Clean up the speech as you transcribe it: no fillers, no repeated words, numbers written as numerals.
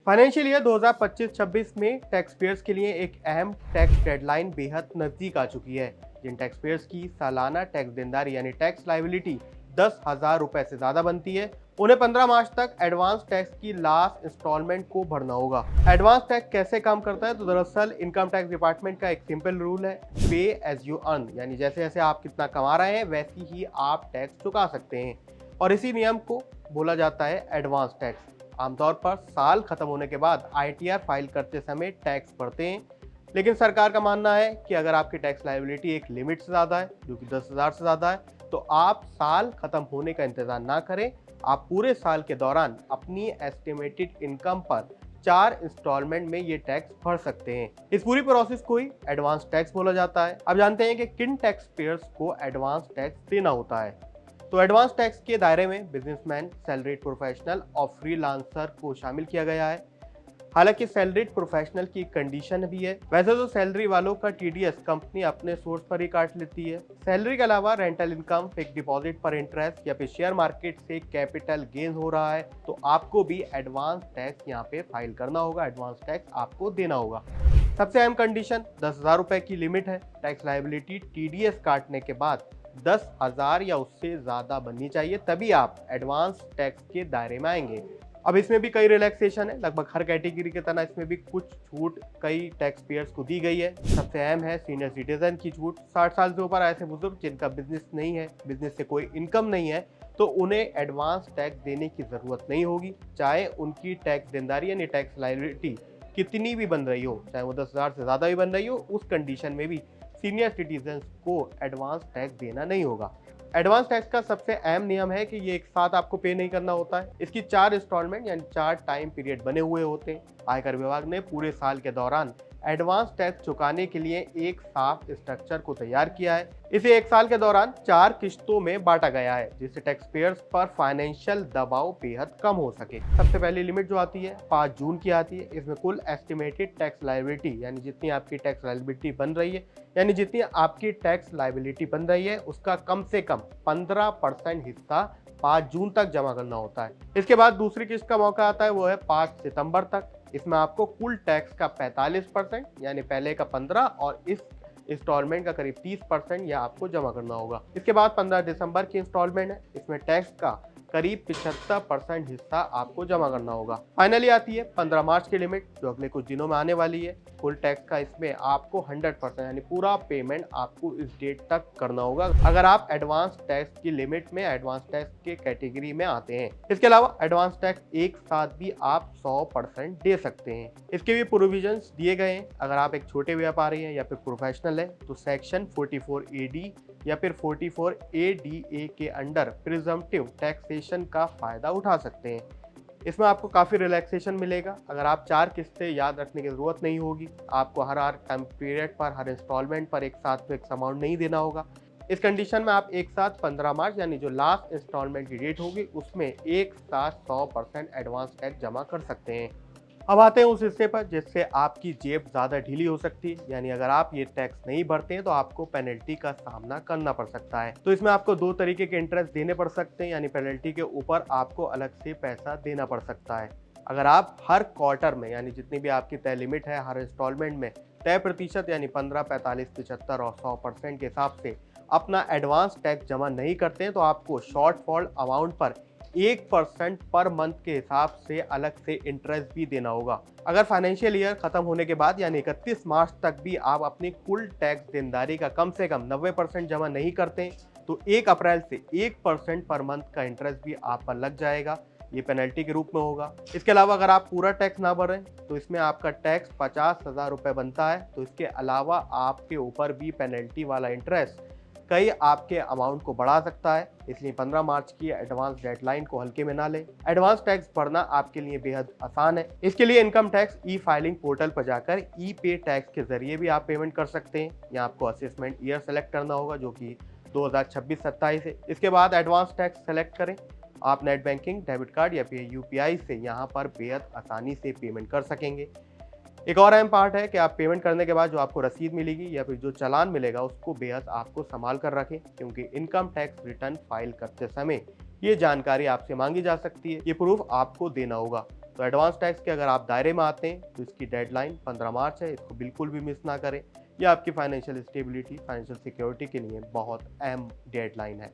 Financial year 2025-26 में tax payers के लिए एक अहम टैक्स डेडलाइन बेहद नजदीक आ चुकी है। जिन टैक्स पेयर्स की सालाना टैक्स देनदारी यानी टैक्स लायबिलिटी 10,000 रुपए से ज्यादा बनती है, उन्हें 15 मार्च तक एडवांस टैक्स की लास्ट इंस्टॉलमेंट को भरना होगा। एडवांस टैक्स कैसे काम करता है? तो दरअसल इनकम टैक्स डिपार्टमेंट का एक सिंपल रूल है, पे एज यू अर्न, यानी जैसे जैसे आप कितना कमा रहे हैं वैसी ही आप टैक्स चुका सकते हैं, और इसी नियम को बोला जाता है एडवांस टैक्स। आमतौर पर साल खत्म होने के बाद आईटीआर फाइल करते समय टैक्स भरते हैं, लेकिन सरकार का मानना है कि अगर आपकी टैक्स लायबिलिटी एक लिमिट से ज़्यादा है, जो कि 10,000 से ज़्यादा है, तो आप साल खत्म होने का इंतजार ना करें। आप पूरे साल के दौरान अपनी एस्टिमेटेड इनकम पर 4 इंस्टॉलमेंट में ये टैक्स भर सकते हैं। इस पूरी प्रोसेस को ही एडवांस टैक्स बोला जाता है। अब जानते हैं कि किन टैक्स पेयर्स को एडवांस टैक्स देना होता है। तो एडवांस टैक्स के दायरे में बिजनेसमैन, सैलरीड प्रोफेशनल और फ्रीलांसर को शामिल किया गया है। हालांकि सैलरीड प्रोफेशनल की कंडीशन भी है। वैसे तो सैलरी वालों का टीडीएस कंपनी अपने सोर्स पर ही काट लेती है। सैलरी के अलावा रेंटल इनकम, फिक्स डिपॉजिट पर इंटरेस्ट या फिर शेयर मार्केट से कैपिटल गेन हो रहा है, तो आपको भी एडवांस टैक्स यहाँ पे फाइल करना होगा, एडवांस टैक्स आपको देना होगा। सबसे अहम कंडीशन 10,000 रुपए की लिमिट है। टैक्स लायबिलिटी टीडीएस काटने के बाद 10,000 या उससे ज्यादा बननी चाहिए, तभी आप एडवांस टैक्स के दायरे में आएंगे। अब इसमें भी कई रिलैक्सेशन है, लगभग हर कैटेगरी की तरह इसमें भी कुछ छूट कई टैक्स पेयर्स को दी गई है। सबसे अहम है सीनियर सिटीजन की छूट। 60 साल से ऊपर ऐसे बुजुर्ग जिनका बिजनेस नहीं है, बिजनेस से कोई इनकम नहीं है, तो उन्हें एडवांस टैक्स देने की जरूरत नहीं होगी, चाहे उनकी टैक्स देनदारी यानी टैक्स लायबिलिटी कितनी भी बन रही हो, चाहे वो 10,000 से ज्यादा भी बन रही हो, उस कंडीशन में भी सीनियर सिटीजन को एडवांस टैक्स देना नहीं होगा। एडवांस टैक्स का सबसे अहम नियम है कि ये एक साथ आपको पे नहीं करना होता है। इसकी 4 इंस्टॉलमेंट यानी 4 टाइम पीरियड बने हुए होते हैं। आयकर विभाग ने पूरे साल के दौरान एडवांस टैक्स चुकाने के लिए एक साफ स्ट्रक्चर को तैयार किया है। इसे एक साल के दौरान 4 किश्तों में बांटा गया है, जिससे टैक्स पेयर्स पर फाइनेंशियल दबाव बेहद कम हो सके। सबसे पहली लिमिट जो आती है 5 जून की आती है। इसमें कुल एस्टिमेटेड टैक्स लायबिलिटी यानी जितनी आपकी टैक्स लायबिलिटी बन रही है, यानी जितनी आपकी टैक्स लायबिलिटी बन रही है उसका कम से कम 15% हिस्सा 5 जून तक जमा करना होता है। इसके बाद दूसरी किस्त का मौका आता है, वो है 5 सितंबर तक। इसमें आपको कुल टैक्स का 45% यानी पहले का 15 और इस इंस्टॉलमेंट का करीब 30% यह आपको जमा करना होगा। इसके बाद 15 दिसंबर की इंस्टॉलमेंट है। इसमें टैक्स का करीब 75% हिस्सा आपको जमा करना होगा। फाइनली आती है 15 मार्च की लिमिट, जो अगले कुछ दिनों में आने वाली है। कुल टैक्स का इसमें आपको 100% यानी पूरा पेमेंट आपको इस डेट तक करना होगा, अगर आप एडवांस टैक्स की लिमिट में एडवांस टैक्स के कैटेगरी में आते हैं। इसके अलावा एडवांस टैक्स एक साथ भी आप 100% दे सकते हैं। इसके भी प्रोविजंस दिए गए हैं। अगर आप एक छोटे व्यापारी हैं या फिर प्रोफेशनल है, तो सेक्शन 44AD या फिर 44ADA के अंडर प्रिजम्पटिव टैक्सेशन का फायदा उठा सकते हैं। इसमें आपको काफ़ी रिलैक्सेशन मिलेगा। अगर आप 4 किस्तें याद रखने की ज़रूरत नहीं होगी, आपको हर टाइम पीरियड पर, हर इंस्टॉलमेंट पर एक साथ फिक्स अमाउंट नहीं देना होगा। इस कंडीशन में आप एक साथ 15 मार्च यानी जो लास्ट इंस्टॉलमेंट की डेट होगी उसमें एक साथ 100% एडवांस टैक्स जमा कर सकते हैं। अब आते हैं उस हिस्से पर जिससे आपकी जेब ज़्यादा ढीली हो सकती है, यानी अगर आप ये टैक्स नहीं भरते हैं तो आपको पेनल्टी का सामना करना पड़ सकता है। तो इसमें आपको 2 तरीके के इंटरेस्ट देने पड़ सकते हैं, यानी पेनल्टी के ऊपर आपको अलग से पैसा देना पड़ सकता है। अगर आप हर क्वार्टर में, यानी जितनी भी आपकी तय लिमिट है, हर इंस्टॉलमेंट में तय प्रतिशत यानी 15, 45, 75 और 100% के हिसाब से अपना एडवांस टैक्स जमा नहीं करते हैं, तो आपको शॉर्टफॉल अमाउंट पर 1% पर मंथ के हिसाब से अलग से इंटरेस्ट भी देना होगा। अगर फाइनेंशियल ईयर खत्म होने के बाद यानी 31 मार्च तक भी आप अपनी कुल टैक्स देनदारी का कम से कम 90% जमा नहीं करते, तो 1 अप्रैल से 1% पर मंथ का इंटरेस्ट भी आप पर लग जाएगा। ये पेनल्टी के रूप में होगा। इसके अलावा अगर आप पूरा टैक्स ना भरें तो इसमें आपका टैक्स 50,000 रुपये बनता है, तो इसके अलावा आपके ऊपर भी पेनल्टी वाला इंटरेस्ट कई आपके अमाउंट को बढ़ा सकता है। इसलिए 15 मार्च की एडवांस डेडलाइन को हल्के में ना लें। एडवांस टैक्स भरना आपके लिए बेहद आसान है। इसके लिए income tax e filing portal पर जाकर ई पे टैक्स के जरिए भी आप पेमेंट कर सकते हैं। यहाँ आपको असेसमेंट ईयर सेलेक्ट करना होगा, जो कि 2026-27 है। इसके बाद एडवांस टैक्स सेलेक्ट करें। आप नेट बैंकिंग, डेबिट कार्ड या फिर यूपीआई से यहाँ पर बेहद आसानी से पेमेंट कर सकेंगे। एक और अहम पार्ट है कि आप पेमेंट करने के बाद जो आपको रसीद मिलेगी या फिर जो चालान मिलेगा उसको बेहद आपको संभाल कर रखें, क्योंकि इनकम टैक्स रिटर्न फाइल करते समय ये जानकारी आपसे मांगी जा सकती है। ये प्रूफ आपको देना होगा। तो एडवांस टैक्स के अगर आप दायरे में आते हैं तो इसकी डेडलाइन 15 मार्च है, इसको बिल्कुल भी मिस ना करें। यह आपकी फाइनेंशियल स्टेबिलिटी, फाइनेंशियल सिक्योरिटी के लिए बहुत अहम डेडलाइन है।